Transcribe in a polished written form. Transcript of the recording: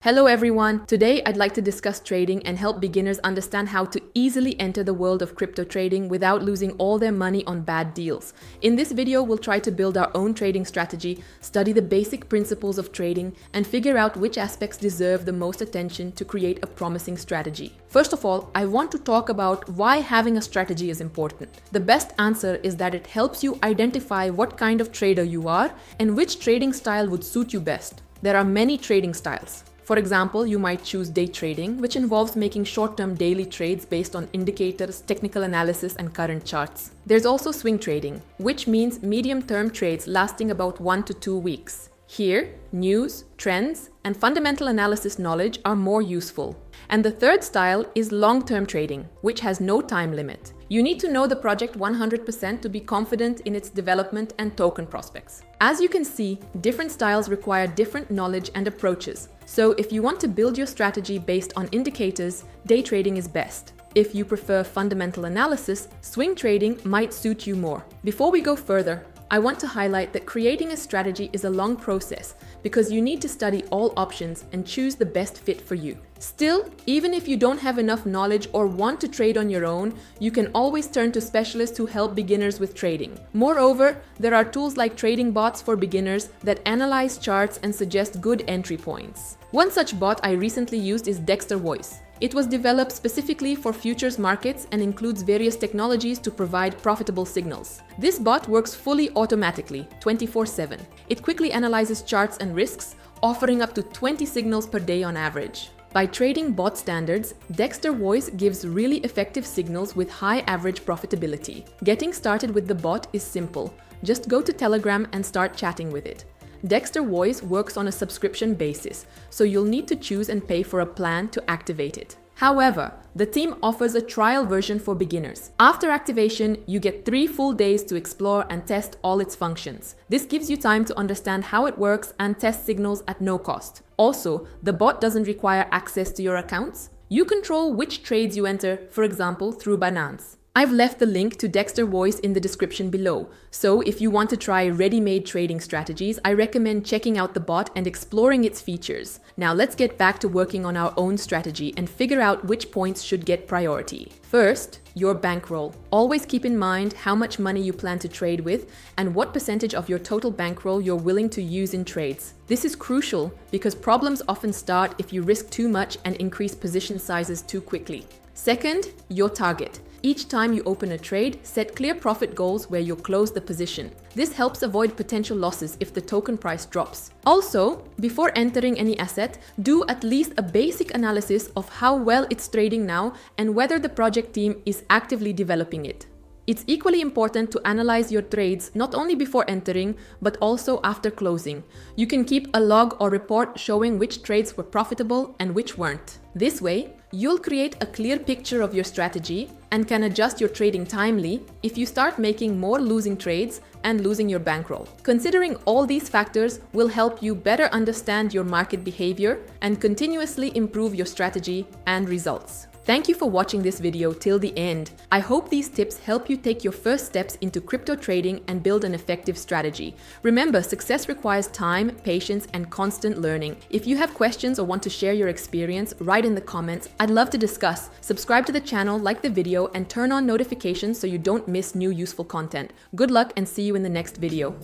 Hello everyone! Today I'd like to discuss trading and help beginners understand how to easily enter the world of crypto trading without losing all their money on bad deals. In this video, we'll try to build our own trading strategy, study the basic principles of trading, and figure out which aspects deserve the most attention to create a promising strategy. First of all, I want to talk about why having a strategy is important. The best answer is that it helps you identify what kind of trader you are and which trading style would suit you best. There are many trading styles. For example, you might choose day trading, which involves making short-term daily trades based on indicators, technical analysis, and current charts. There's also swing trading, which means medium-term trades lasting about 1 to 2 weeks. Here, news, trends, and fundamental analysis knowledge are more useful. And the third style is long-term trading, which has no time limit. You need to know the project 100% to be confident in its development and token prospects. As you can see, different styles require different knowledge and approaches. So if you want to build your strategy based on indicators, day trading is best. If you prefer fundamental analysis, swing trading might suit you more. Before we go further, I want to highlight that creating a strategy is a long process because you need to study all options and choose the best fit for you. Still, even if you don't have enough knowledge or want to trade on your own, you can always turn to specialists who help beginners with trading. Moreover, there are tools like trading bots for beginners that analyze charts and suggest good entry points. One such bot I recently used is Dexter Voice. It was developed specifically for futures markets and includes various technologies to provide profitable signals. This bot works fully automatically, 24/7. It quickly analyzes charts and risks, offering up to 20 signals per day on average. By trading bot standards, Dexter Voice gives really effective signals with high average profitability. Getting started with the bot is simple. Just go to Telegram and start chatting with it. Dexter Voice works on a subscription basis, so you'll need to choose and pay for a plan to activate it. However, the team offers a trial version for beginners. After activation, you get 3 full days to explore and test all its functions. This gives you time to understand how it works and test signals at no cost. Also, the bot doesn't require access to your accounts. You control which trades you enter, for example, through Binance. I've left the link to Dexter Voice in the description below, so if you want to try ready-made trading strategies, I recommend checking out the bot and exploring its features. Now let's get back to working on our own strategy and figure out which points should get priority. First, your bankroll. Always keep in mind how much money you plan to trade with and what percentage of your total bankroll you're willing to use in trades. This is crucial because problems often start if you risk too much and increase position sizes too quickly. Second, your target. Each time you open a trade, set clear profit goals where you'll close the position. This helps avoid potential losses if the token price drops. Also, before entering any asset, do at least a basic analysis of how well it's trading now and whether the project team is actively developing it. It's equally important to analyze your trades not only before entering, but also after closing. You can keep a log or report showing which trades were profitable and which weren't. This way, you'll create a clear picture of your strategy and can adjust your trading timely if you start making more losing trades and losing your bankroll. Considering all these factors will help you better understand your market behavior and continuously improve your strategy and results. Thank you for watching this video till the end. I hope these tips help you take your first steps into crypto trading and build an effective strategy. Remember, success requires time, patience, and constant learning. If you have questions or want to share your experience, write in the comments. I'd love to discuss. Subscribe to the channel, like the video, and turn on notifications so you don't miss new useful content. Good luck and see you in the next video.